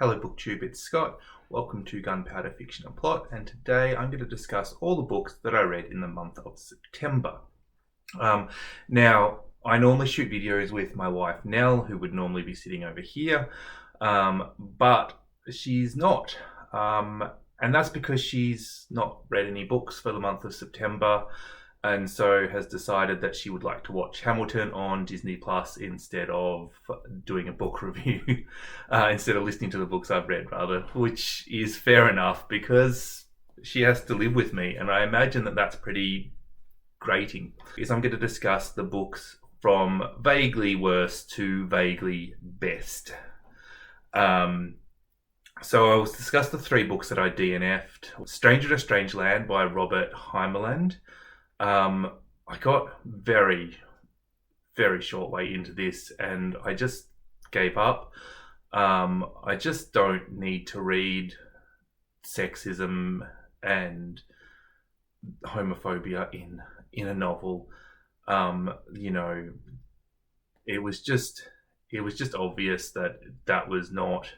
Hello booktube, it's Scott. Welcome to Gunpowder, Fiction and Plot, and today I'm going to discuss all the books that I read in the month of September. Now, I normally shoot videos with my wife Nelle, who would normally be sitting over here, but she's not. And that's because she's not read any books for the month of September, and so has decided that she would like to watch Hamilton on Disney Plus instead of doing a book review, instead of listening to the books I've read, rather, which is fair enough because she has to live with me, and I imagine that that's pretty grating. Is I'm going to discuss the books from vaguely worst to vaguely best. So I'll discuss the three books that I DNF'd. Stranger in a Strange Land by Robert Heinlein. I got very, very short way into this and I just gave up. I just don't need to read sexism and homophobia in a novel. It was just obvious that was not,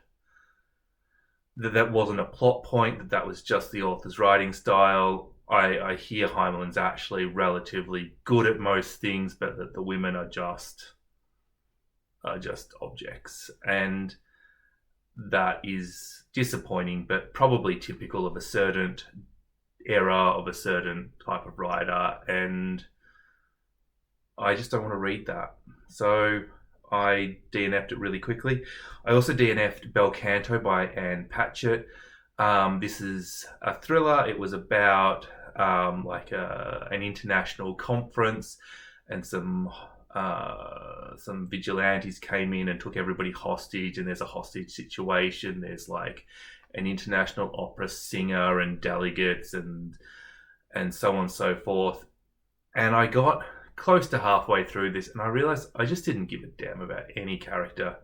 that wasn't a plot point, that was just the author's writing style. I hear Heinlein's actually relatively good at most things, but that the women are just objects, and that is disappointing, but probably typical of a certain era, of a certain type of writer, and I just don't want to read that. So I DNF'd it really quickly. I also DNF'd Bel Canto by Anne Patchett. This is a thriller. It was about an international conference, and some vigilantes came in and took everybody hostage, and there's a hostage situation. There's like an international opera singer and delegates and so on and so forth. And I got close to halfway through this and I realized I just didn't give a damn about any character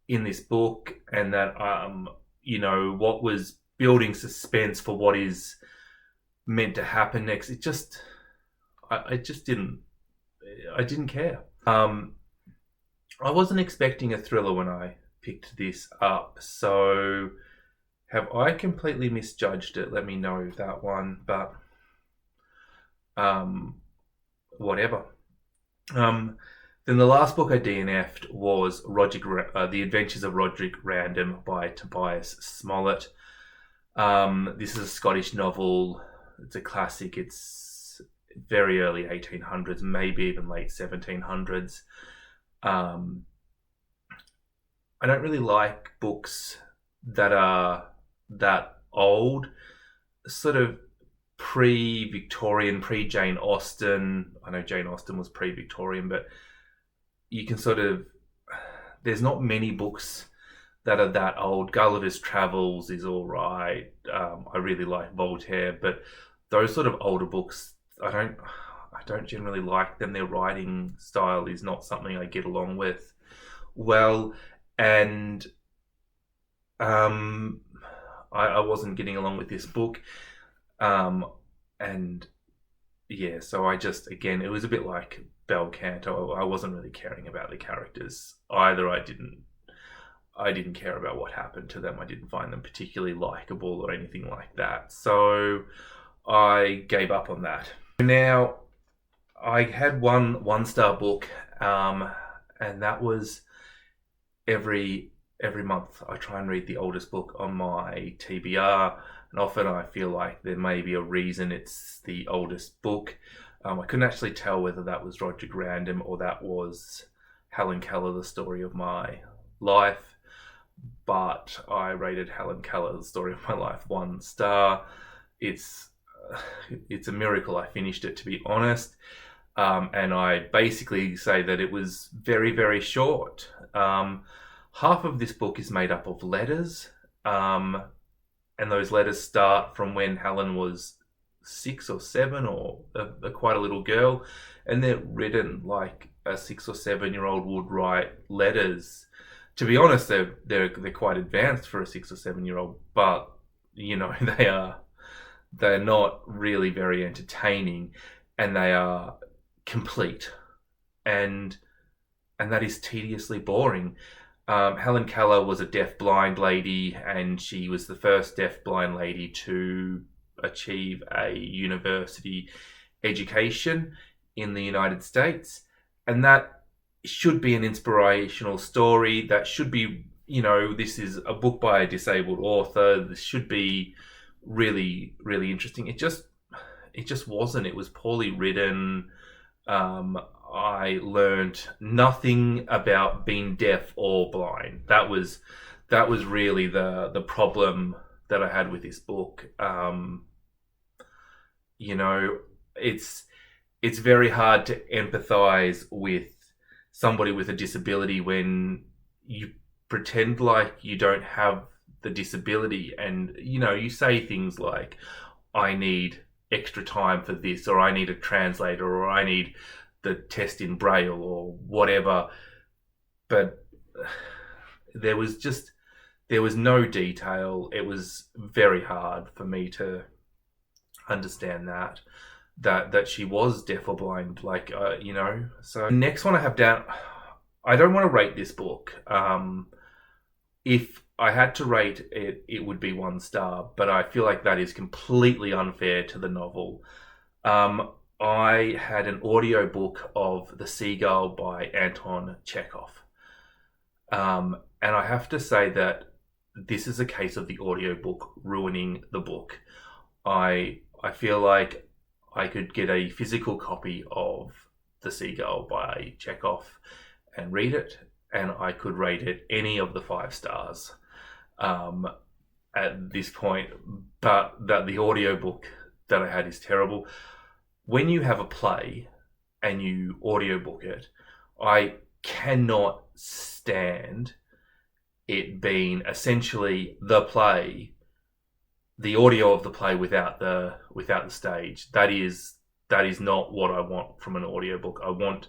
in this book, and that what was building suspense for what is meant to happen next, I didn't care. I wasn't expecting a thriller when I picked this up, so have I completely misjudged it? Let me know that one, but whatever. Then the last book I DNF'd was The Adventures of Roderick Random by Tobias Smollett. This is a Scottish novel. It's a classic. It's very early 1800s, maybe even late 1700s. I don't really like books that are that old, sort of pre-Victorian, pre-Jane Austen. I know Jane Austen was pre-Victorian, but you can there's not many books that are that old. Gulliver's Travels is all right. I really like Voltaire, but those sort of older books, I don't generally like them. Their writing style is not something I get along with well, and I wasn't getting along with this book. And yeah, so I just, again, it was a bit like Bel Canto. I wasn't really caring about the characters either. I didn't care about what happened to them. I didn't find them particularly likable or anything like that. So I gave up on that. Now, I had one star book, and that was every month I try and read the oldest book on my TBR. And often I feel like there may be a reason it's the oldest book. I couldn't actually tell whether that was Roderick Random or that was Helen Keller, The Story of My Life. But I rated Helen Keller, The Story of My Life, 1 star. It's a miracle I finished it, to be honest. And I basically say that it was very, very short. Half of this book is made up of letters. And those letters start from when Helen was 6 or 7, or quite a little girl, and they're written like a 6 or 7-year-old would write letters. To be honest, they're quite advanced for a 6 or 7-year-old, but they're not really very entertaining, and they are complete, and that is tediously boring. Helen Keller was a deaf-blind lady, and she was the first deaf-blind lady to achieve a university education in the United States. And that should be an inspirational story. That should be, this is a book by a disabled author. This should be really, really interesting. It just wasn't. It was poorly written. I learned nothing about being deaf or blind. That was really the problem that I had with this book. It's very hard to empathize with somebody with a disability when you pretend like you don't have the disability, and you say things like, I need extra time for this, or I need a translator, or I need the test in Braille, or whatever. But there was no detail. It was very hard for me to understand that she was deaf or blind, So next one I have down, I don't want to rate this book. If I had to rate it, it would be 1 star, but I feel like that is completely unfair to the novel. I had an audiobook of The Seagull by Anton Chekhov. And I have to say that this is a case of the audiobook ruining the book. I feel like I could get a physical copy of The Seagull by Chekhov and read it, and I could rate it any of the 5 stars at this point, but that the audiobook that I had is terrible. When you have a play and you audiobook it, I cannot stand it being essentially the play, the audio of the play without the stage. That is not what I want from an audiobook. I want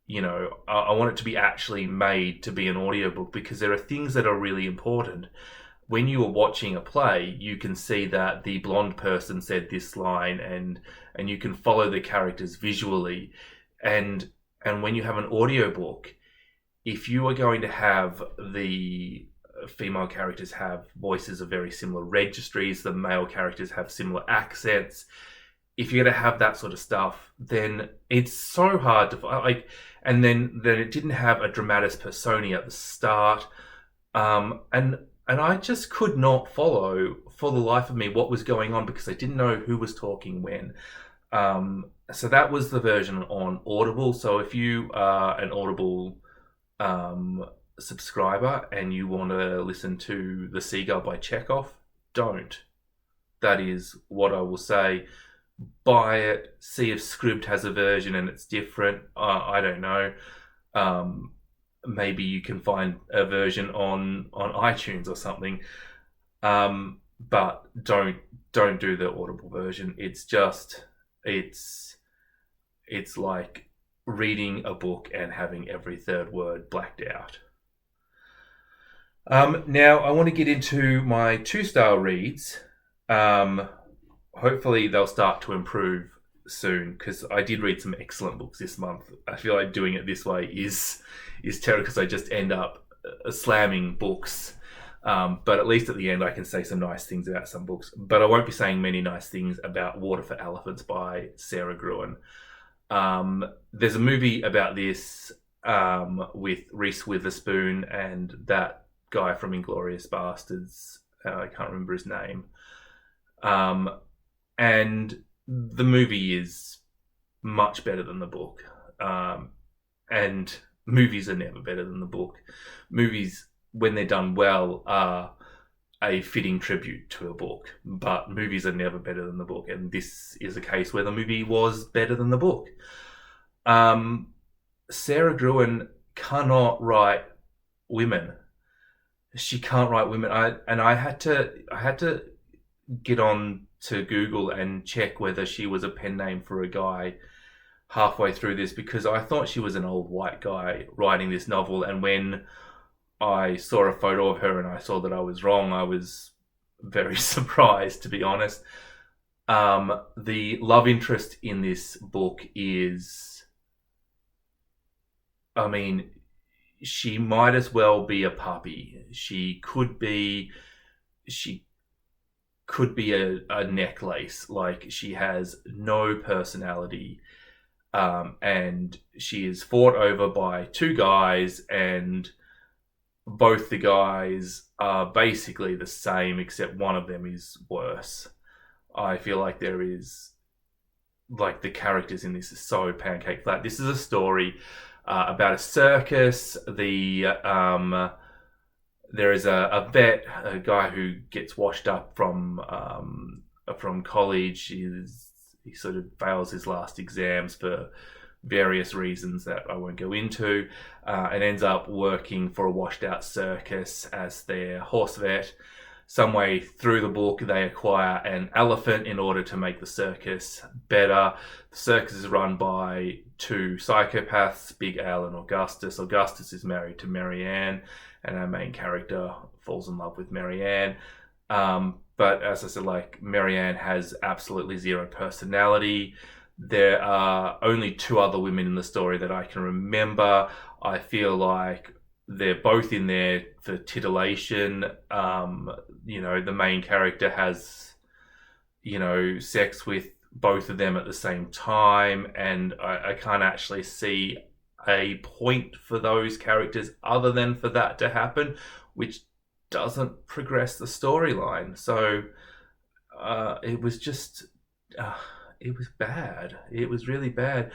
I want it to be actually made to be an audiobook, because there are things that are really important. When you are watching a play, you can see that the blonde person said this line, and you can follow the characters visually. And when you have an audiobook, if you are going to have the female characters have voices of very similar registries, the male characters have similar accents, if you're going to have that sort of stuff, then it's so hard to and then it didn't have a dramatis personae at the start, and I just could not follow for the life of me what was going on, because I didn't know who was talking when. So that was the version on Audible. So if you are an Audible subscriber and you want to listen to The Seagull by Chekhov, don't. That is what I will say. Buy it, see if Scribd has a version and it's different. I don't know. Maybe you can find a version on iTunes or something. But don't do the Audible version. It's like reading a book and having every third word blacked out. Now I want to get into my 2-star reads. Hopefully they'll start to improve soon, because I did read some excellent books this month. I feel like doing it this way is terrible, because I just end up slamming books. But at least at the end I can say some nice things about some books. But I won't be saying many nice things about Water for Elephants by Sarah Gruen. There's a movie about this with Reese Witherspoon and that guy from Inglourious Bastards. I can't remember his name. And the movie is much better than the book. And movies are never better than the book. Movies, when they're done well, are a fitting tribute to a book. But movies are never better than the book. And this is a case where the movie was better than the book. Sarah Gruen cannot write women. She can't write women. I had to get on to Google and check whether she was a pen name for a guy halfway through this, because I thought she was an old white guy writing this novel, and when I saw a photo of her and I saw that I was wrong, I was very surprised, to be honest. The love interest in this book is, she might as well be a puppy. She could be a necklace. Like, she has no personality, and she is fought over by two guys, and both the guys are basically the same, except one of them is worse. I feel like there is, like, the characters in this are so pancake flat. This is a story about a circus. There is a vet, a guy who gets washed up from college. He sort of fails his last exams for various reasons that I won't go into, and ends up working for a washed out circus as their horse vet. Some way through the book, they acquire an elephant in order to make the circus better. The circus is run by two psychopaths, Big Al and Augustus. Augustus is married to Marianne, and our main character falls in love with Marianne. But as I said, like, Marianne has absolutely zero personality. There are only two other women in the story that I can remember. I feel like they're both in there for titillation. The main character has, sex with both of them at the same time, and I can't actually see a point for those characters other than for that to happen, which doesn't progress the storyline. So it was just, it was bad. It was really bad.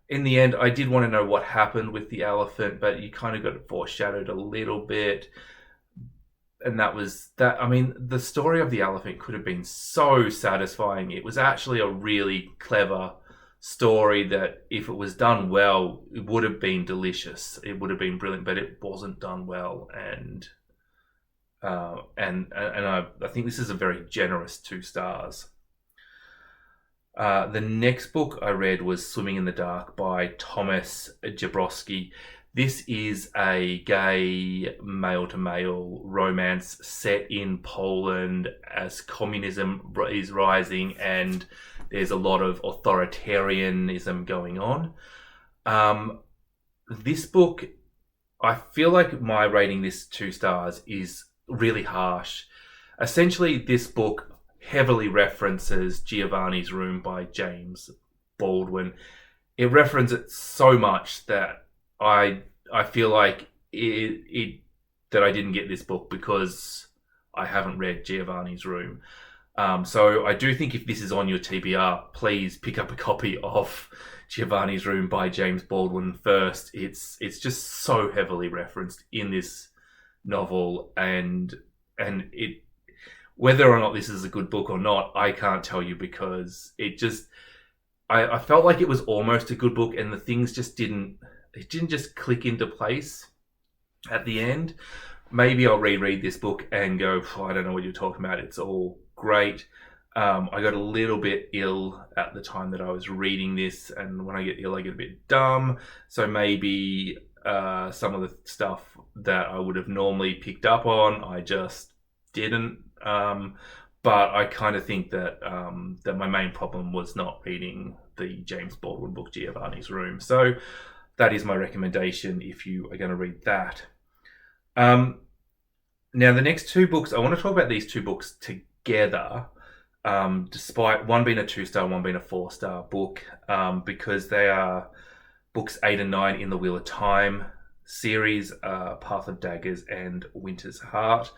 In the end, I did want to know what happened with the elephant, but you kind of got it foreshadowed a little bit. And that was that. I mean, the story of the elephant could have been so satisfying. It was actually a really clever story that, if it was done well, it would have been delicious. It would have been brilliant, but it wasn't done well. And I think this is a very generous 2 stars. The next book I read was Swimming in the Dark by Thomas Jabrowski. This is a gay male-to-male romance set in Poland as communism is rising and there's a lot of authoritarianism going on. This book, I feel like my rating this 2 stars is really harsh. Essentially, this book heavily references Giovanni's Room by James Baldwin. It references it so much that I feel like that I didn't get this book because I haven't read Giovanni's Room. So I do think if this is on your TBR, please pick up a copy of Giovanni's Room by James Baldwin first. It's just so heavily referenced in this novel, and it, whether or not this is a good book or not, I can't tell you, because it just, I felt like it was almost a good book and the things just didn't just click into place at the end. Maybe I'll reread this book and go, I don't know what you're talking about. It's all great. I got a little bit ill at the time that I was reading this, and when I get ill, I get a bit dumb. So maybe some of the stuff that I would have normally picked up on, I just didn't. But I kind of think that that my main problem was not reading the James Baldwin book Giovanni's Room. So that is my recommendation if you are going to read that. Now, the next 2 books, I want to talk about these 2 books together, despite one being a 2-star, one being a 4-star book, because they are books 8 and 9 in the Wheel of Time series, Path of Daggers and Winter's Heart.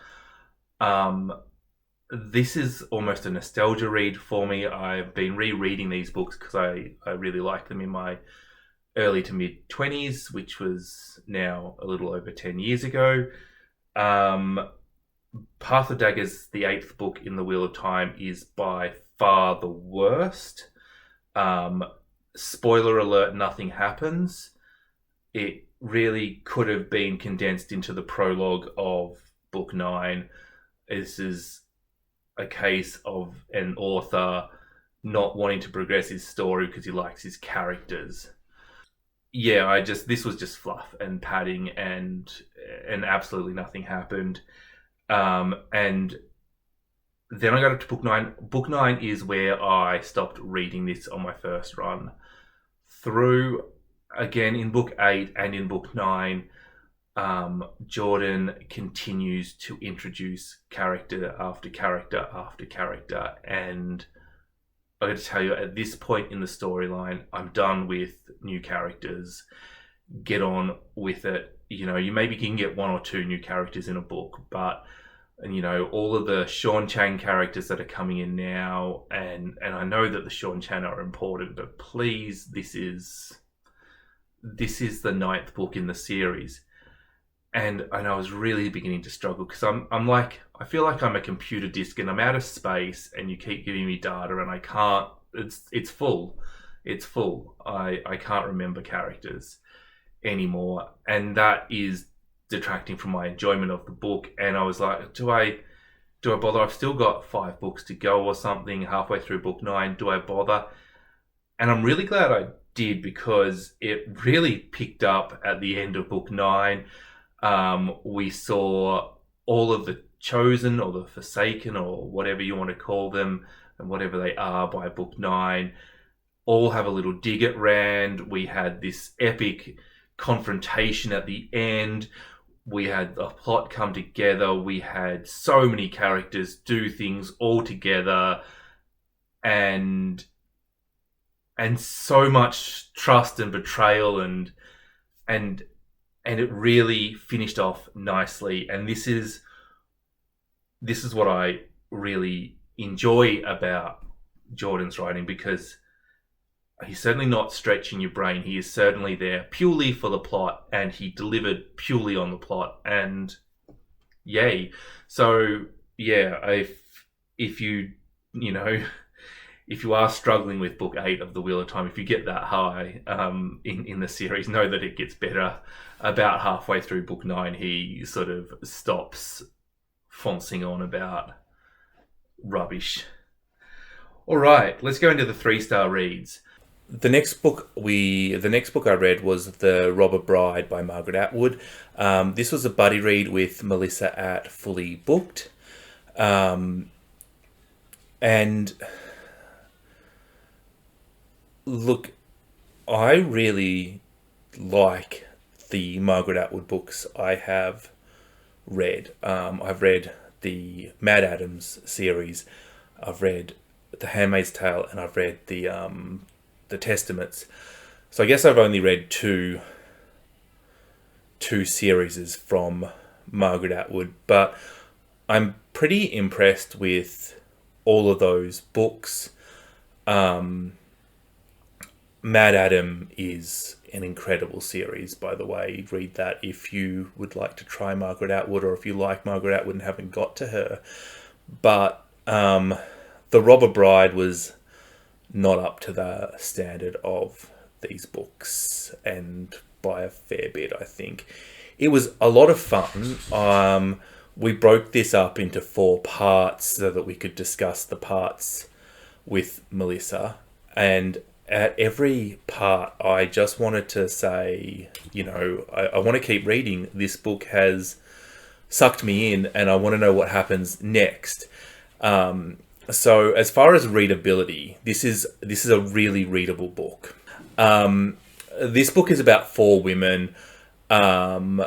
This is almost a nostalgia read for me. I've been rereading these books because I really liked them in my early to mid 20s, which was now a little over 10 years ago. Path of Daggers, the 8th book in the Wheel of Time, is by far the worst. Spoiler alert, nothing happens. It really could have been condensed into the prologue of book 9. This is a case of an author not wanting to progress his story because he likes his characters. Yeah, this was just fluff and padding, and absolutely nothing happened. And then I got up to book 9. Book 9 is where I stopped reading this on my first run through. Again, in book 8 and in book 9, Jordan continues to introduce character after character after character, and I got to tell you, at this point in the storyline, I'm done with new characters. Get on with it. You maybe can get one or two new characters in a book, but all of the Sean Chang characters that are coming in now, and I know that the Sean Chan are important, but please, this is the ninth book in the series. And I was really beginning to struggle because I'm like, I feel like I'm a computer disk and I'm out of space, and you keep giving me data and I can't. It's full. I can't remember characters anymore, and that is detracting from my enjoyment of the book. And I was like, do I bother? I've still got 5 books to go or something. Halfway through book 9, do I bother? And I'm really glad I did, because it really picked up at the end of book 9. We saw all of the chosen or the forsaken or whatever you want to call them, and whatever they are by book 9, all have a little dig at Rand. We had this epic confrontation at the end. We had the plot come together. We had so many characters do things all together, and so much trust and betrayal, and it really finished off nicely. And this is what I really enjoy about Jordan's writing, because he's certainly not stretching your brain. He is certainly there purely for the plot, and he delivered purely on the plot, and yay. So yeah, if you are struggling with book 8 of The Wheel of Time, if you get that high in the series, know that it gets better. About halfway through book 9, he sort of stops foncing on about rubbish. All right, let's go into the 3-star reads. The next book I read was The Robber Bride by Margaret Atwood. This was a buddy read with Melissa at Fully Booked. And look, I really like the Margaret Atwood books I have read. I've read the Mad Adams series, I've read The Handmaid's Tale, and I've read the Testaments. So I guess I've only read two series from Margaret Atwood, but I'm pretty impressed with all of those books. Mad Adam is an incredible series, by the way. Read that if you would like to try Margaret Atwood, or if you like Margaret Atwood and haven't got to her. But The Robber Bride was not up to the standard of these books, and by a fair bit, I think. It was a lot of fun. We broke this up into 4 parts so that we could discuss the parts with Melissa, and at every part, I just wanted to say, I want to keep reading. This book has sucked me in, and I want to know what happens next. So as far as readability, this is a really readable book. This book is about 4 women. Tony,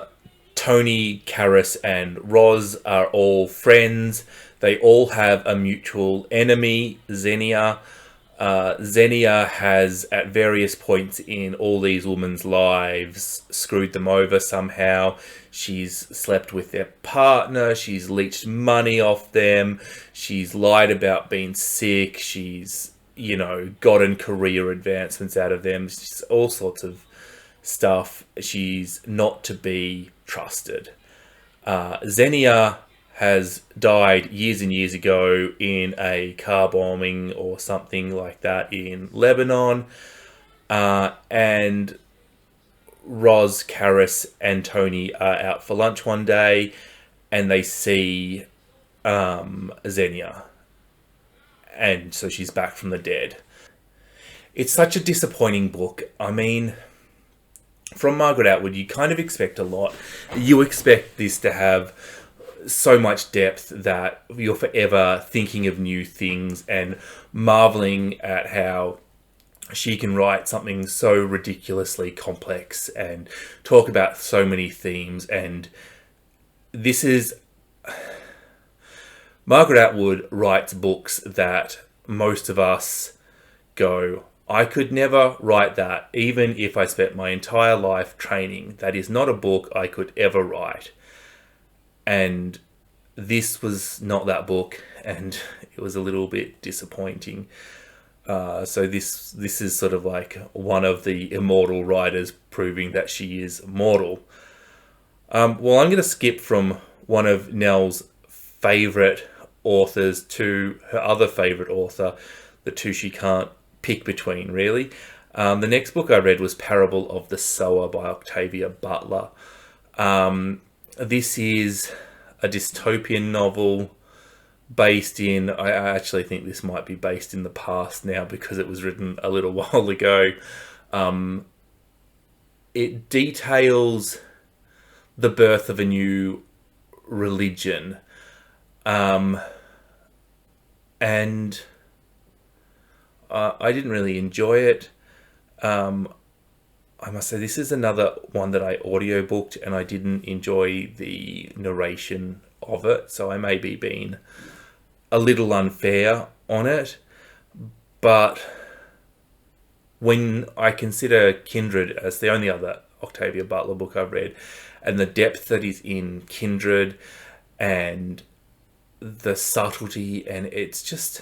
Karis, and Roz are all friends. They all have a mutual enemy, Xenia. Xenia has, at various points in all these women's lives, screwed them over somehow. She's slept with their partner. She's leached money off them. She's lied about being sick. She's, gotten career advancements out of them. She's all sorts of stuff. She's not to be trusted. Xenia has died years and years ago in a car bombing or something like that in Lebanon. And Roz, Karis, and Tony are out for lunch one day, and they see Xenia. And so she's back from the dead. It's such a disappointing book. I mean, from Margaret Atwood, you kind of expect a lot. You expect this to have so much depth that you're forever thinking of new things and marveling at how she can write something so ridiculously complex and talk about so many themes. And this is... Margaret Atwood writes books that most of us go, I could never write that, even if I spent my entire life training. That is not a book I could ever write. And this was not that book, and it was a little bit disappointing. So this is sort of like one of the immortal writers proving that she is mortal. Well, I'm going to skip from one of Nelle's favourite authors to her other favourite author, the two she can't pick between, really. The next book I read was Parable of the Sower by Octavia Butler. This is a dystopian novel based in... I actually think this might be based in the past now because it was written a little while ago. It details the birth of a new religion. And I didn't really enjoy it. I must say, this is another one that I audiobooked, and I didn't enjoy the narration of it, so I may be being a little unfair on it. But when I consider Kindred as the only other Octavia Butler book I've read, and the depth that is in Kindred, and the subtlety, and it's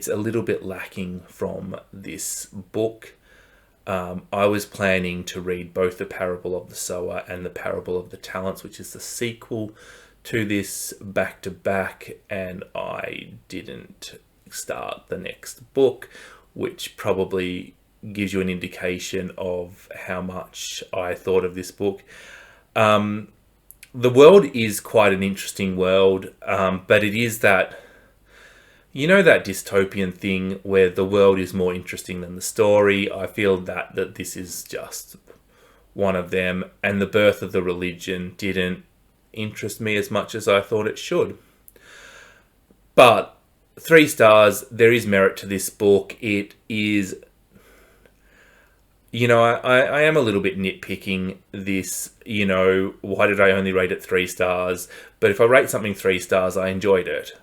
a little bit lacking from this book. I was planning to read both The Parable of the Sower and The Parable of the Talents, which is the sequel to this, back to back, and I didn't start the next book, which probably gives you an indication of how much I thought of this book. The world is quite an interesting world, but it is that... You know that dystopian thing where the world is more interesting than the story? I feel that this is just one of them, and the birth of the religion didn't interest me as much as I thought it should. But 3 stars, there is merit to this book. It is... I am a little bit nitpicking this, why did I only rate it 3 stars? But if I rate something 3 stars, I enjoyed it.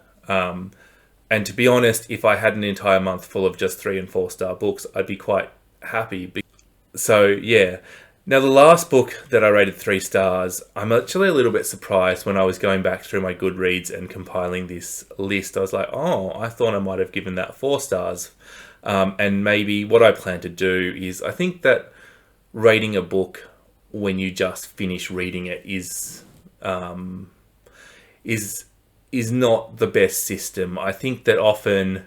And to be honest, if I had an entire month full of just 3 and 4 star books, I'd be quite happy. So, yeah. Now, the last book that I rated 3 stars, I'm actually a little bit surprised when I was going back through my Goodreads and compiling this list. I was like, oh, I thought I might have given that 4 stars. And maybe what I plan to do is, I think that rating a book when you just finish reading it is not the best system. I think that often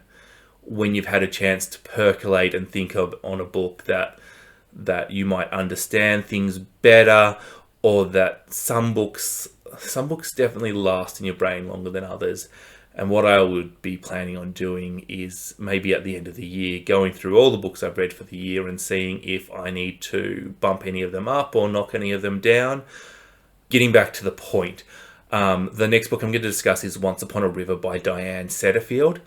when you've had a chance to percolate and think of on a book that you might understand things better, or that some books definitely last in your brain longer than others. And what I would be planning on doing is maybe at the end of the year, going through all the books I've read for the year and seeing if I need to bump any of them up or knock any of them down. Getting back to the point, the next book I'm going to discuss is Once Upon a River by Diane Setterfield.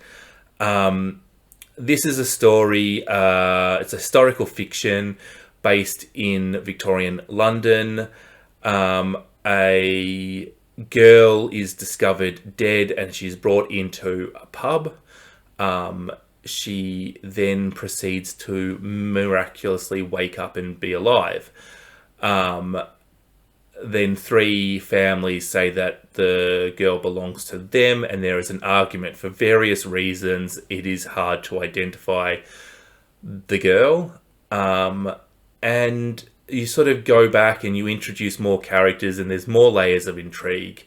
This is a story, it's a historical fiction based in Victorian London. A girl is discovered dead and she's brought into a pub. She then proceeds to miraculously wake up and be alive. Then 3 families say that the girl belongs to them, and there is an argument for various reasons. It is hard to identify the girl. And you sort of go back and you introduce more characters, and there's more layers of intrigue.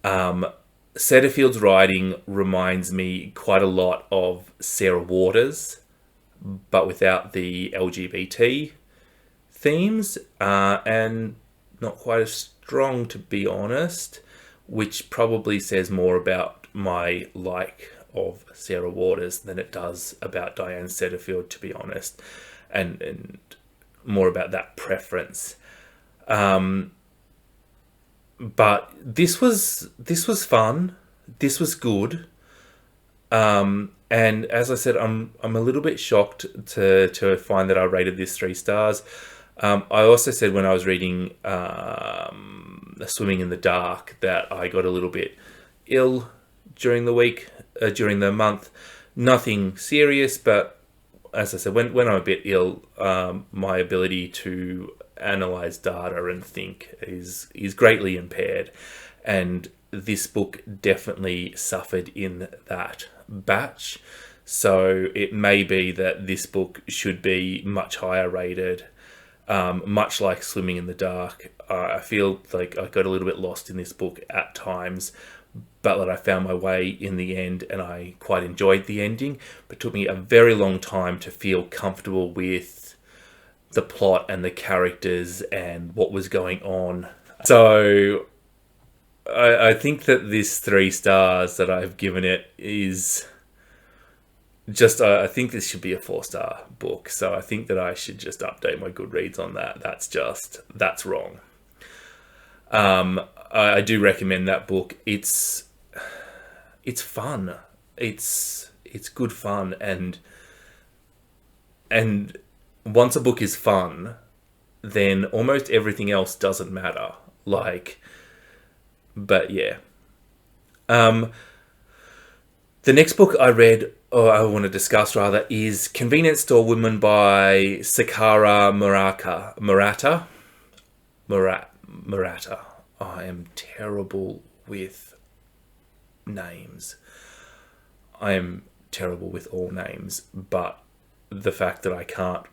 Setterfield's writing reminds me quite a lot of Sarah Waters, but without the LGBT themes, and not quite as strong, to be honest, which probably says more about my like of Sarah Waters than it does about Diane Setterfield, to be honest, and more about that preference. But this was fun. This was good. And as I said, I'm a little bit shocked to find that I rated this 3 stars. I also said when I was reading Swimming in the Dark that I got a little bit ill during the month. Nothing serious, but as I said, when I'm a bit ill, my ability to analyze data and think is greatly impaired, and this book definitely suffered in that batch. So it may be that this book should be much higher rated. Much like Swimming in the Dark, I feel like I got a little bit lost in this book at times, but that I found my way in the end, and I quite enjoyed the ending. But it took me a very long time to feel comfortable with the plot and the characters and what was going on. So I think that this 3 stars that I've given it is just, I think this should be a 4-star book. So I think that I should just update my Goodreads on that. That's wrong. I do recommend that book. It's fun. It's good fun, and once a book is fun, then almost everything else doesn't matter. But yeah. The next book I read, or I want to discuss rather, is Convenience Store Woman by Sakara Murata. I am terrible with names. I am terrible with all names, but the fact that I can't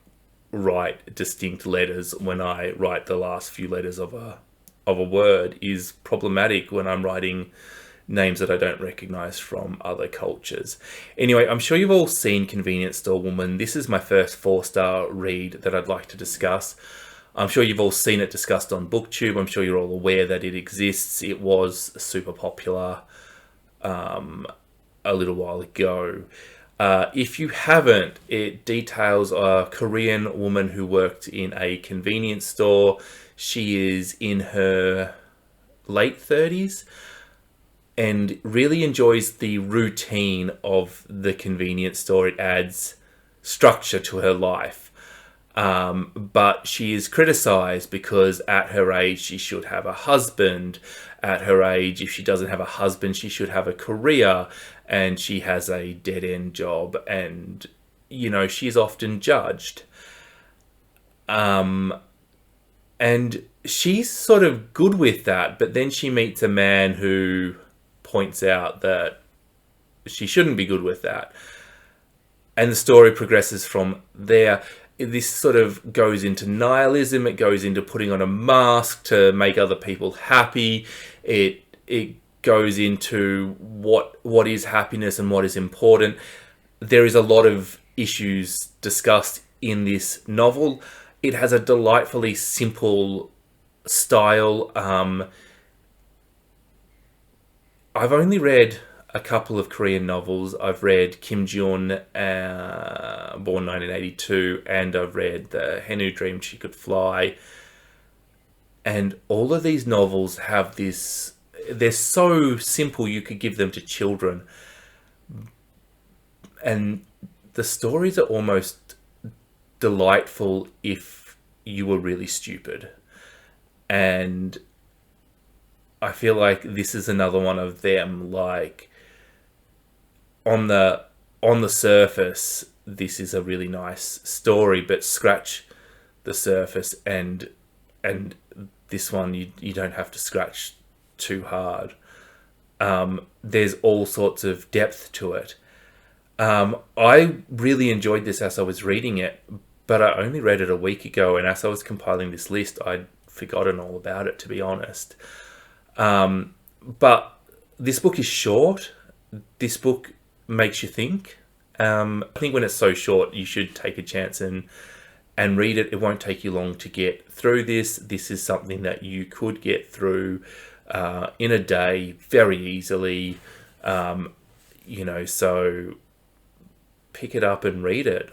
write distinct letters when I write the last few letters of a word is problematic when I'm writing names that I don't recognize from other cultures. Anyway, I'm sure you've all seen Convenience Store Woman. This is my first 4-star read that I'd like to discuss. I'm sure you've all seen it discussed on BookTube. I'm sure you're all aware that it exists. It was super popular a little while ago. If you haven't, it details a Korean woman who worked in a convenience store. She is in her late 30s and really enjoys the routine of the convenience store. It adds structure to her life. But she is criticized because at her age she should have a husband. At her age, if she doesn't have a husband, she should have a career, and she has a dead-end job, and she's often judged. And she's sort of good with that, but then she meets a man who points out that she shouldn't be good with that. And the story progresses from there. This sort of goes into nihilism. It goes into putting on a mask to make other people happy. It goes into what is happiness and what is important. There is a lot of issues discussed in this novel. It has a delightfully simple style. I've only read a couple of Korean novels. I've read Kim Ji-yeon, born 1982, and I've read The Hen Who Dreamed She Could Fly. And all of these novels have this, they're so simple you could give them to children. And the stories are almost delightful if you were really stupid. And I feel like this is another one of them. Like, on the surface, this is a really nice story, but scratch the surface, and this one you don't have to scratch too hard. There's all sorts of depth to it. I really enjoyed this as I was reading it, but I only read it a week ago, and as I was compiling this list, I'd forgotten all about it, to be honest. But this book is short. This book makes you think. I think when it's so short, you should take a chance and read it. It won't take you long to get through this. This is something that you could get through in a day very easily. So pick it up and read it.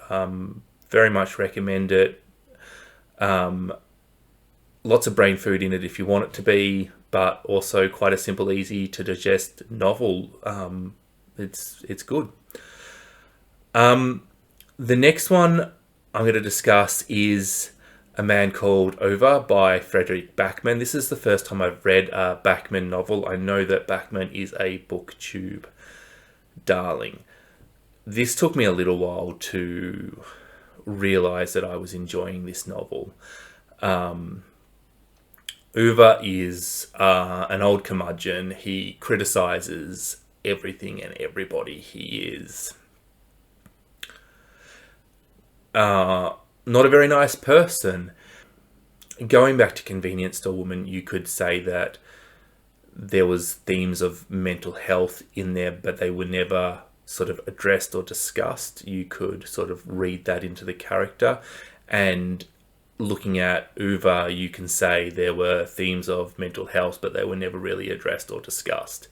Very much recommend it. Lots of brain food in it if you want it to be, but also quite a simple, easy to digest novel. it's good. The next one I'm going to discuss is A Man Called Over by Frederick Backman. This is the first time I've read a Backman novel. I know that Backman is a booktube darling. This took me a little while to realise that I was enjoying this novel. Uva is an old curmudgeon. He criticises everything and everybody. He is not a very nice person. Going back to Convenience Store Woman, you could say that there was themes of mental health in there, but they were never sort of addressed or discussed. You could sort of read that into the character. And looking at Uva, you can say there were themes of mental health, but they were never really addressed or discussed.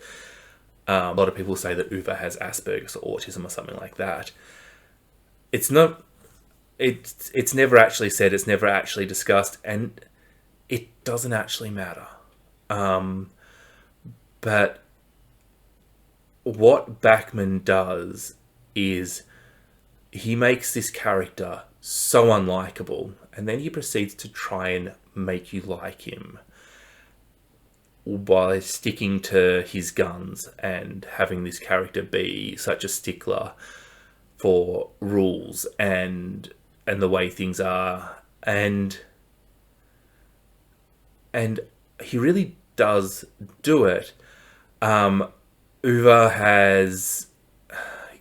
A lot of people say that Uva has Asperger's or autism or something like that. It's not. It's never actually said. It's never actually discussed, and it doesn't actually matter. But what Backman does is he makes this character so unlikable, and then he proceeds to try and make you like him by sticking to his guns and having this character be such a stickler for rules and the way things are, and he really does do it. Uva has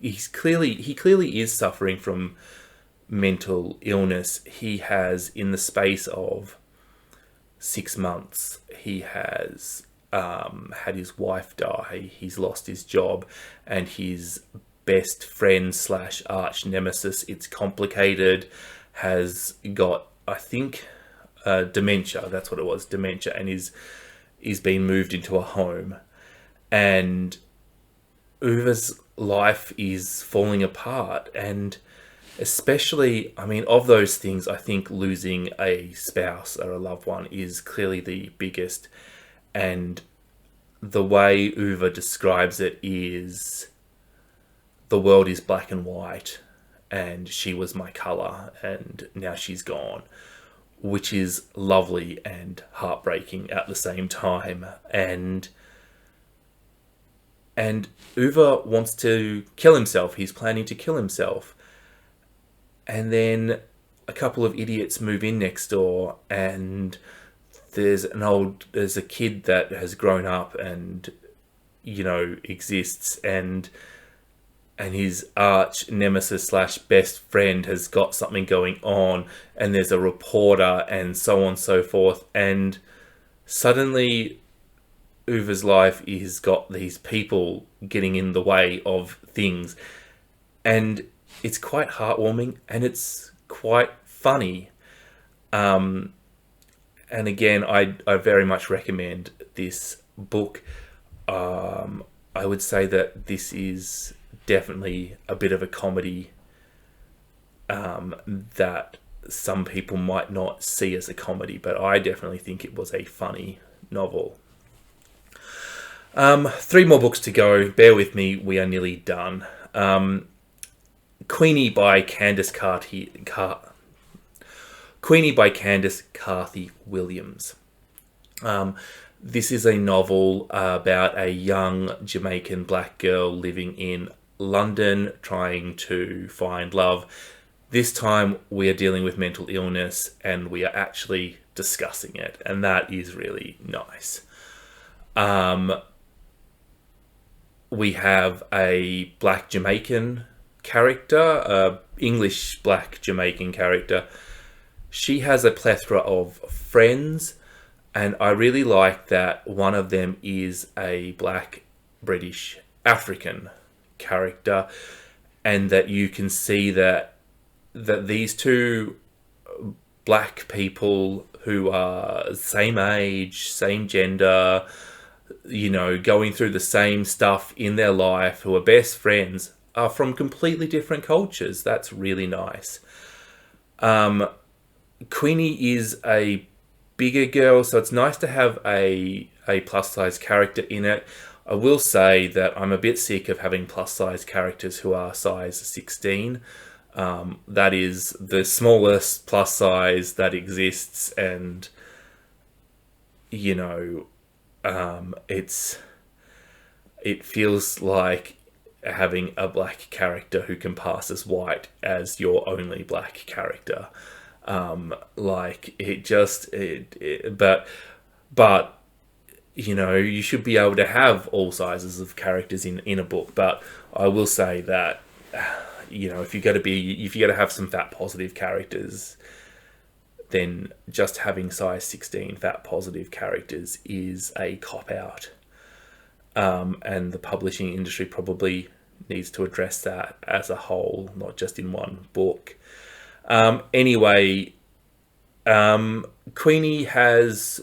he clearly is suffering from mental illness. He has, in the space of 6 months, he has had his wife die. He's lost his job, and his best friend / arch nemesis, it's complicated, has got, I think, dementia. That's what it was, dementia, and is being moved into a home. And Uva's life is falling apart, and especially, I mean, of those things, I think losing a spouse or a loved one is clearly the biggest. And the way Uva describes it is, the world is black and white, and she was my colour, and now she's gone, which is lovely and heartbreaking at the same time. And Uva wants to kill himself. He's planning to kill himself. And then a couple of idiots move in next door, and there's a kid that has grown up and, exists, and his arch nemesis / best friend has got something going on, and there's a reporter, and so on and so forth. And suddenly Uva's life has got these people getting in the way of things, and it's quite heartwarming, and it's quite funny. And again, I very much recommend this book. I would say that this is definitely a bit of a comedy that some people might not see as a comedy, but I definitely think it was a funny novel. 3 more books to go. Bear with me, we are nearly done. Queenie by Candace Carthy Williams. This is a novel about a young Jamaican black girl living in London trying to find love. This time we are dealing with mental illness, and we are actually discussing it, and that is really nice. We have a black Jamaican character, English black Jamaican character. She has a plethora of friends, and I really like that one of them is a black British African character, and that you can see that these two black people who are same age, same gender, going through the same stuff in their life, who are best friends, are from completely different cultures. That's really nice. Queenie is a bigger girl, so it's nice to have a plus size character in it. I will say that I'm a bit sick of having plus size characters who are size 16. That is the smallest plus size that exists, and you know, it feels like having a black character who can pass as white as your only black character. But you know, you should be able to have all sizes of characters in a book. But I will say that, you know, if you're going to have some fat positive characters, then just having size 16 fat positive characters is a cop out. And the publishing industry probably needs to address that as a whole, not just in one book. Anyway, Queenie has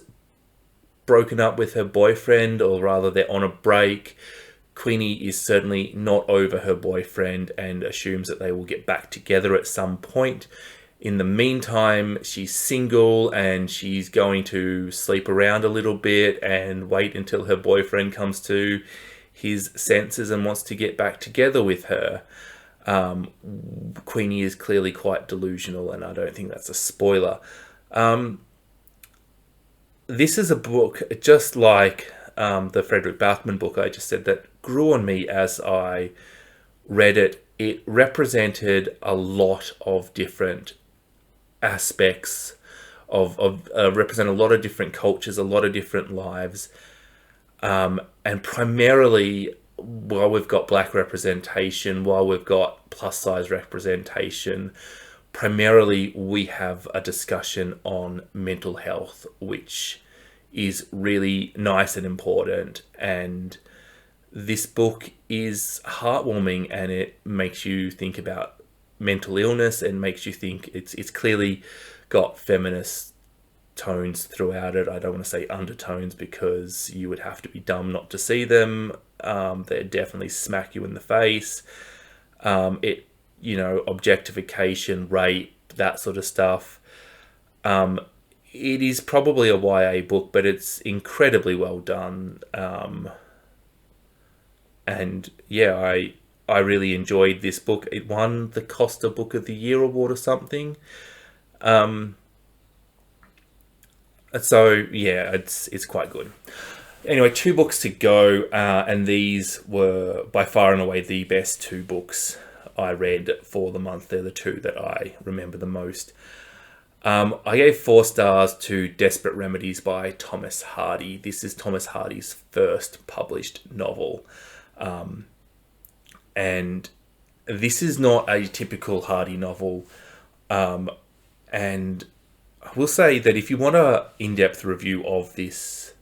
broken up with her boyfriend, or rather they're on a break. Queenie is certainly not over her boyfriend and assumes that they will get back together at some point. In the meantime, she's single and she's going to sleep around a little bit and wait until her boyfriend comes to his senses and wants to get back together with her. Queenie is clearly quite delusional, and I don't think that's a spoiler. This is a book, just like the Frederick Bachman book I just said, that grew on me as I read it. It represented a lot of different aspects represent a lot of different cultures, a lot of different lives, and primarily, while we've got black representation, while we've got plus size representation, primarily we have a discussion on mental health, which is really nice and important. And this book is heartwarming, and it makes you think about mental illness and makes you think it's clearly got feminist tones throughout it. I don't want to say undertones because you would have to be dumb not to see them. They definitely smack you in the face. Objectification, rape, that sort of stuff. It is probably a YA book, but it's incredibly well done. And yeah, I really enjoyed this book. It won the Costa Book of the Year award or something. So yeah, it's quite good. Anyway, 2 books to go, and these were by far and away the best 2 books I read for the month. They're the 2 that I remember the most. I gave 4 stars to Desperate Remedies by Thomas Hardy. This is Thomas Hardy's first published novel. And this is not a typical Hardy novel. And I will say that if you want an in-depth review of this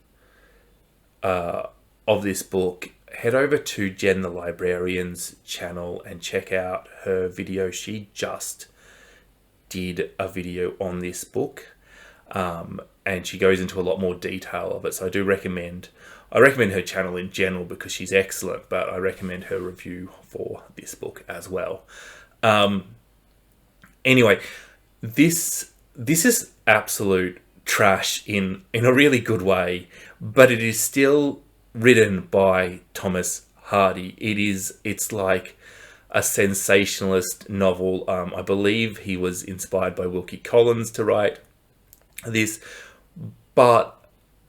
book, head over to Jen the Librarian's channel and check out her video. She just did a video on this book, and she goes into a lot more detail of it. So I recommend her channel in general because she's excellent, but I recommend her review for this book as well. Anyway, this is absolute trash in a really good way, but it is still written by Thomas Hardy. It's like a sensationalist novel. I believe he was inspired by Wilkie Collins to write this, but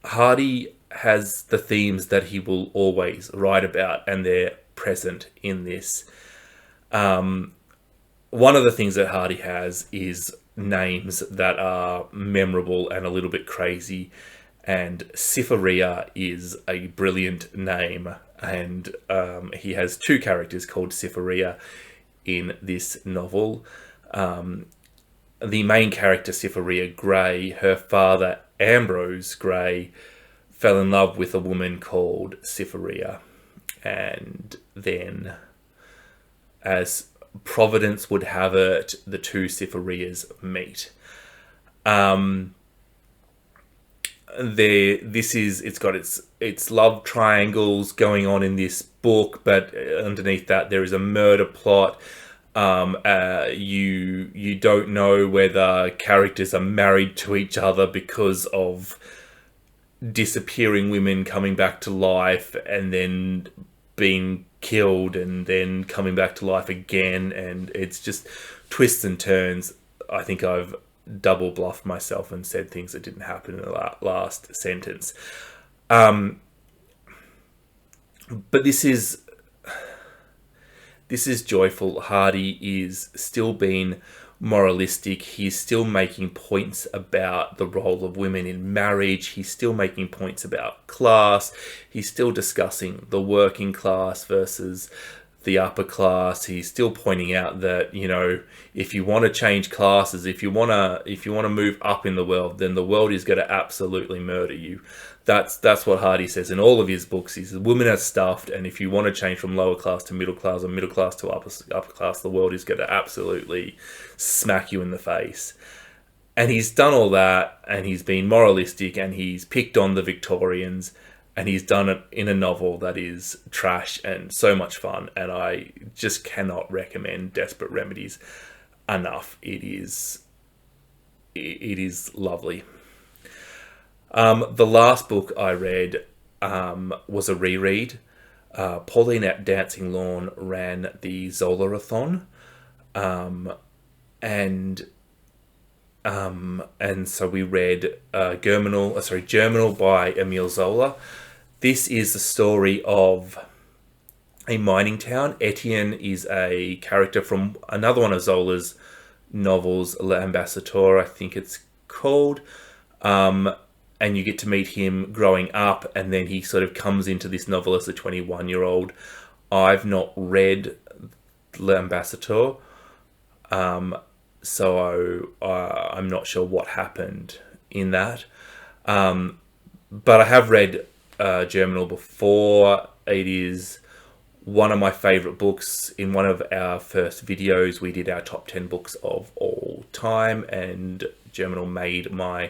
Hardy has the themes that he will always write about, and they're present in this. One of the things that Hardy has is names that are memorable and a little bit crazy, and Cytherea is a brilliant name, and he has 2 characters called Cytherea in this novel. The main character, Cytherea Grey, her father, Ambrose Grey, fell in love with a woman called Cytherea, and then, as Providence would have it, the 2 Cythereas meet. It's got its love triangles going on in this book, but underneath that there is a murder plot. You don't know whether characters are married to each other because of disappearing women coming back to life and then being killed and then coming back to life again, and it's just twists and turns. I think I've double bluffed myself and said things that didn't happen in the last sentence. But this is joyful. Hardy is still being moralistic. He's still making points about the role of women in marriage. He's still making points about class. He's still discussing the working class versus the upper class. He's still pointing out that, you know, if you want to change classes, if you want to move up in the world, then the world is going to absolutely murder you. That's what Hardy says in all of his books. He says women are stuffed, and if you want to change from lower class to middle class or middle class to upper class, the world is going to absolutely smack you in the face. And he's done all that, and he's been moralistic, and he's picked on the Victorians, and he's done it in a novel that is trash and so much fun, and I just cannot recommend Desperate Remedies enough. It is lovely. The last book I read was a reread. Pauline at Dancing Lawn ran the Zola-a-thon, and so we read Germinal by Emile Zola. This is the story of a mining town. Etienne is a character from another one of Zola's novels, L'Ambassadeur, I think it's called. And you get to meet him growing up, and then he sort of comes into this novel as a 21-year-old. I've not read L'Ambassadeur, so I'm not sure what happened in that. But I have read Germinal before. It is one of my favourite books. In one of our first videos, we did our top 10 books of all time, and Germinal made my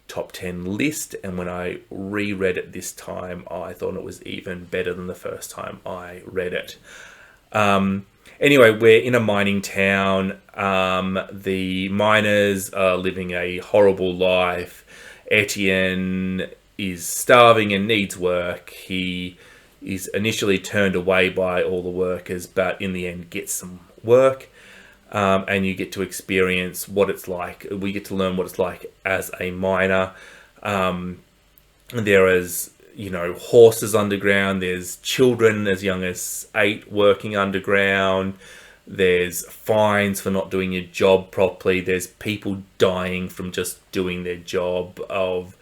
top 10 list, and when I reread it this time, I thought it was even better than the first time I read it. Anyway, we're in a mining town. The miners are living a horrible life. Etienne is starving and needs work. He is initially turned away by all the workers, but in the end gets some work. And you get to experience what it's like. We get to learn what it's like as a miner. There is, horses underground. There's children as young as 8 working underground. There's fines for not doing your job properly. There's people dying from just doing their job, of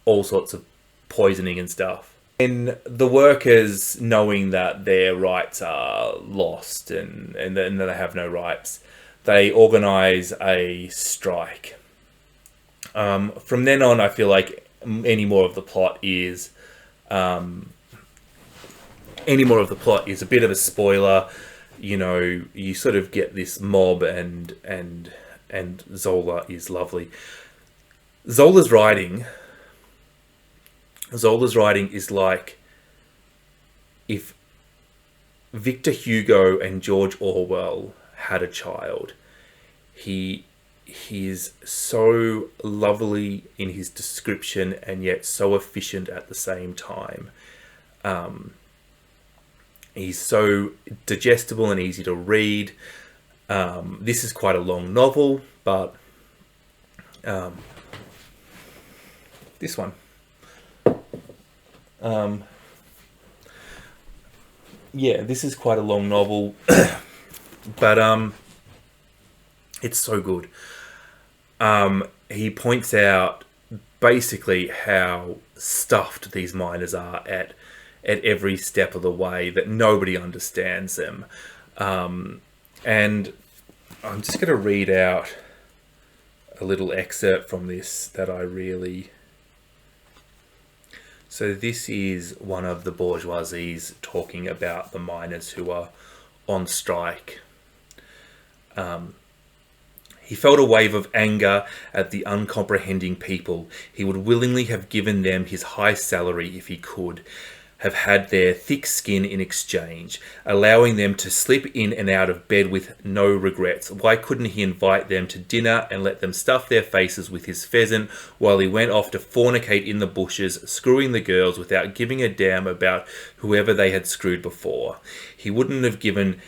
all sorts of poisoning and stuff. And the workers, knowing that their rights are lost and that they have no rights, they organise a strike. From then on, I feel like any more of the plot is a bit of a spoiler. You sort of get this mob, and Zola is lovely. Zola's writing is like if Victor Hugo and George Orwell had a child. He is so lovely in his description and yet so efficient at the same time. He's so digestible and easy to read. This is quite a long novel, but this one. This is quite a long novel, but it's so good. He points out basically how stuffed these miners are at every step of the way, that nobody understands them. And I'm just going to read out a little excerpt from this that I really... So this is one of the bourgeoisies talking about the miners who are on strike. He felt a wave of anger at the uncomprehending people. He would willingly have given them his high salary if he could, have had their thick skin in exchange, allowing them to slip in and out of bed with no regrets. Why couldn't he invite them to dinner and let them stuff their faces with his pheasant while he went off to fornicate in the bushes, screwing the girls without giving a damn about whoever they had screwed before? He would have given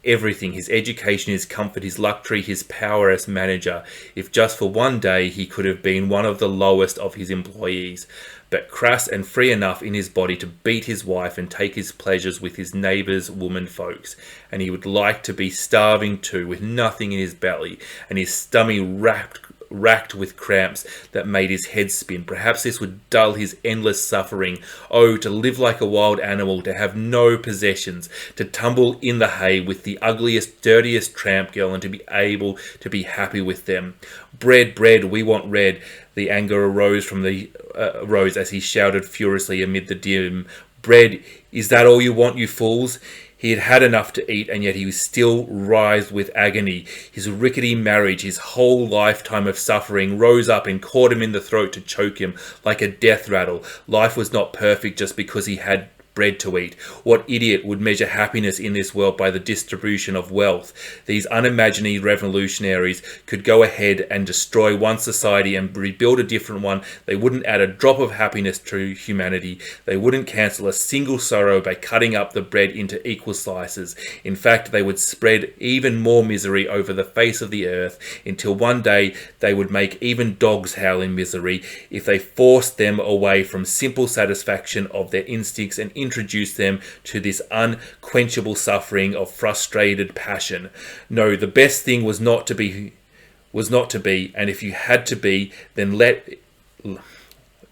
everything, his education, his comfort, his luxury, his power as manager, if just for one day he could have been one of the lowest of his employees, but crass and free enough in his body to beat his wife and take his pleasures with his neighbours' woman folks. And he would like to be starving too, with nothing in his belly, and his stomach racked with cramps that made his head spin. Perhaps this would dull his endless suffering. Oh, to live like a wild animal, to have no possessions, to tumble in the hay with the ugliest, dirtiest tramp girl, and to be able to be happy with them. Bread, bread, we want bread. The anger arose as he shouted furiously amid the din. Bread, is that all you want, you fools? He had had enough to eat, and yet he was still writhed with agony. His rickety marriage, his whole lifetime of suffering, rose up and caught him in the throat to choke him like a death rattle. Life was not perfect just because he had bread to eat. What idiot would measure happiness in this world by the distribution of wealth? These unimaginary revolutionaries could go ahead and destroy one society and rebuild a different one. They wouldn't add a drop of happiness to humanity. They wouldn't cancel a single sorrow by cutting up the bread into equal slices. In fact, they would spread even more misery over the face of the earth until one day they would make even dogs howl in misery if they forced them away from simple satisfaction of their instincts and introduce them to this unquenchable suffering of frustrated passion. No, the best thing was not to be, and if you had to be, then let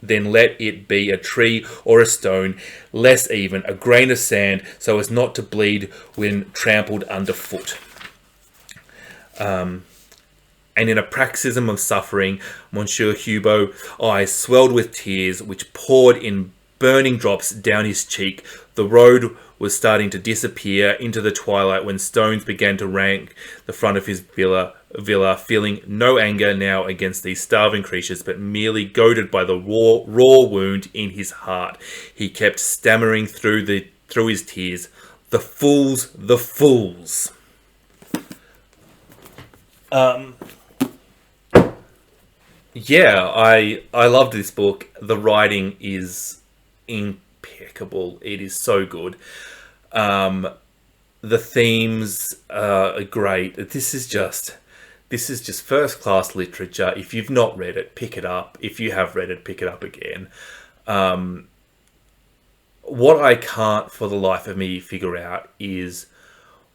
it be a tree or a stone, less even, a grain of sand, so as not to bleed when trampled underfoot. And in a paroxysm of suffering, Monsieur Hugo's eyes swelled with tears, which poured in burning drops down his cheek. The road was starting to disappear into the twilight when stones began to rank the front of his villa, feeling no anger now against these starving creatures, but merely goaded by the raw wound in his heart. He kept stammering through his tears, "The fools, the fools." Yeah, I loved this book. The writing is impeccable. It is so good. The themes are great. This is just first class literature. If you've not read it, pick it up. If you have read it, pick it up again. What I can't for the life of me figure out is,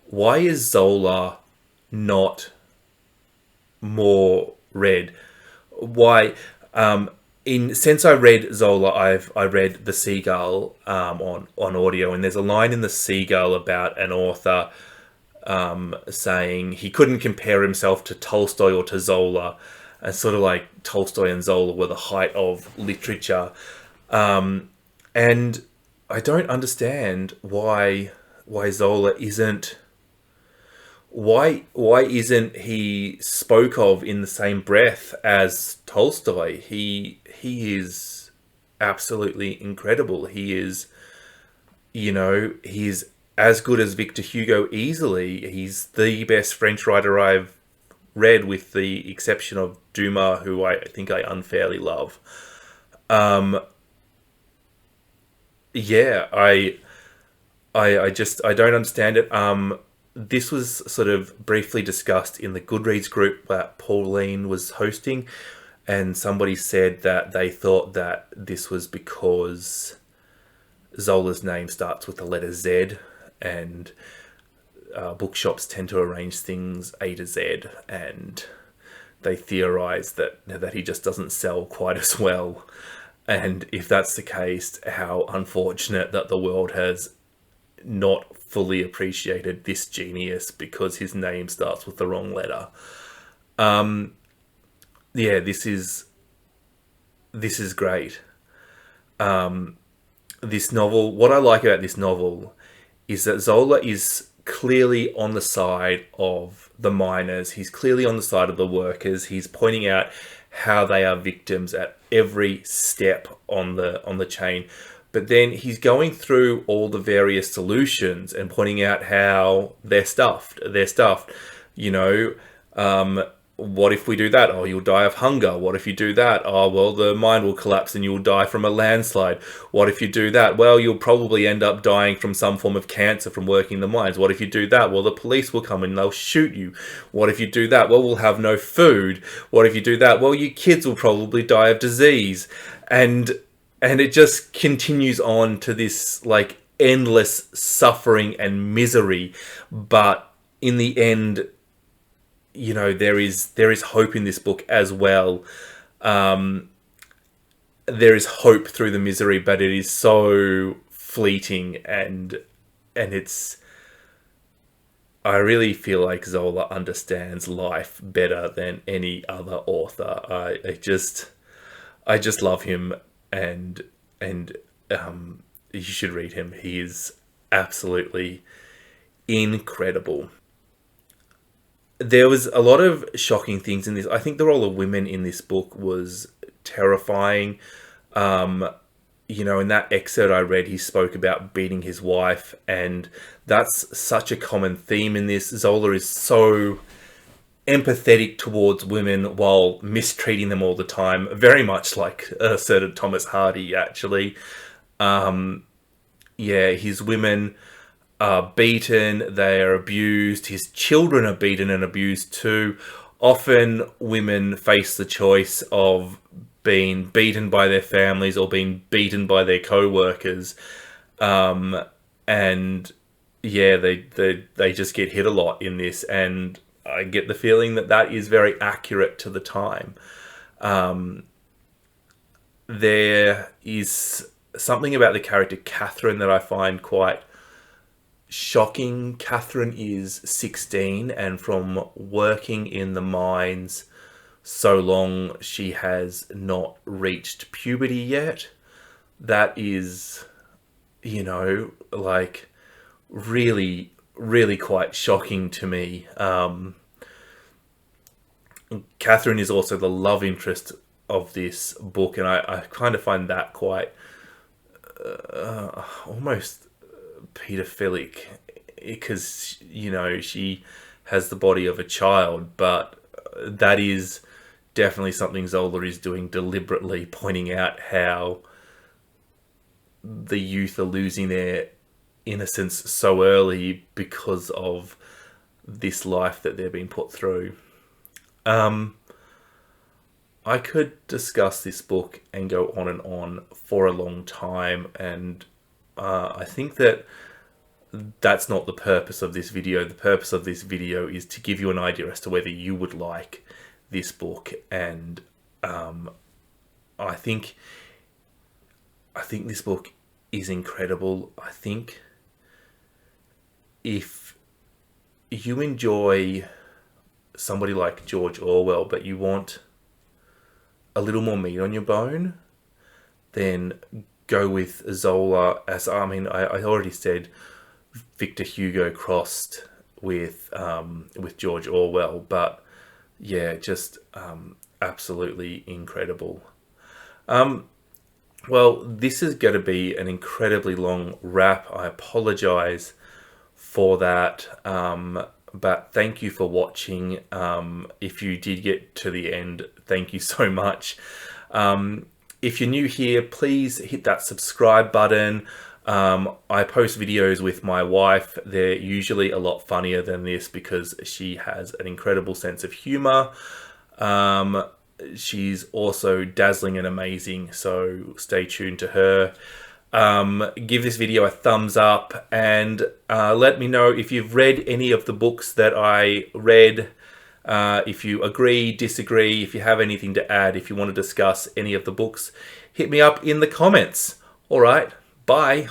why is Zola not more read? Why? Since I read Zola, I read The Seagull on audio, and there's a line in The Seagull about an author saying he couldn't compare himself to Tolstoy or to Zola, and sort of like Tolstoy and Zola were the height of literature, and I don't understand why Zola isn't. Why isn't he spoke of in the same breath as Tolstoy? He is absolutely incredible. He is, he's as good as Victor Hugo easily. He's the best French writer I've read, with the exception of Dumas, who I think I unfairly love. Yeah, I don't understand it. This was sort of briefly discussed in the Goodreads group that Pauline was hosting, and somebody said that they thought that this was because Zola's name starts with the letter Z, and bookshops tend to arrange things A to Z, and they theorized that he just doesn't sell quite as well. And if that's the case, how unfortunate that the world has not fully appreciated this genius because his name starts with the wrong letter. Yeah, this is great. This novel, what I like about this novel is that Zola is clearly on the side of the miners. He's clearly on the side of the workers. He's pointing out how they are victims at every step on the chain. But then he's going through all the various solutions and pointing out how they're stuffed. They're stuffed. You know, what if we do that? Oh, you'll die of hunger. What if you do that? Oh, well, the mine will collapse and you'll die from a landslide. What if you do that? Well, you'll probably end up dying from some form of cancer from working the mines. What if you do that? Well, the police will come and they'll shoot you. What if you do that? Well, we'll have no food. What if you do that? Well, your kids will probably die of disease. And it just continues on to this like endless suffering and misery. But in the end, you know, there is hope in this book as well. There is hope through the misery, but it is so fleeting, and it's. I really feel like Zola understands life better than any other author. I just love him, and you should read him. He is absolutely incredible. There was a lot of shocking things in this. I think the role of women in this book was terrifying. You know, in that excerpt I read, he spoke about beating his wife, and that's such a common theme in this. Zola is so empathetic towards women while mistreating them all the time, very much like Sir Thomas Hardy, actually. His women are beaten, they are abused, his children are beaten and abused too. Often women face the choice of being beaten by their families or being beaten by their co-workers. They just get hit a lot in this, and I get the feeling that is very accurate to the time. There is something about the character Catherine that I find quite shocking. Catherine is 16, and from working in the mines so long, she has not reached puberty yet. That is, you know, like really, really quite shocking to me. Catherine is also the love interest of this book, and I kind of find that quite almost pedophilic, because, you know, she has the body of a child, but that is definitely something Zola is doing deliberately, pointing out how the youth are losing their innocence so early because of this life that they're being put through. I could discuss this book and go on and on for a long time, and I think that's not the purpose of this video. The purpose of this video is to give you an idea as to whether you would like this book, and I think this book is incredible. I think if you enjoy somebody like George Orwell, but you want a little more meat on your bone, then go with Zola. I already said Victor Hugo crossed with George Orwell, but yeah, just absolutely incredible. Well, this is going to be an incredibly long wrap. I apologize for that, but thank you for watching. If you did get to the end, thank you so much. If you're new here, please hit that subscribe button. I post videos with my wife. They're usually a lot funnier than this because she has an incredible sense of humor. She's also dazzling and amazing, so stay tuned to her. Give this video a thumbs up, and let me know if you've read any of the books that I read. If you agree, disagree, if you have anything to add, if you want to discuss any of the books, hit me up in the comments. All right, bye.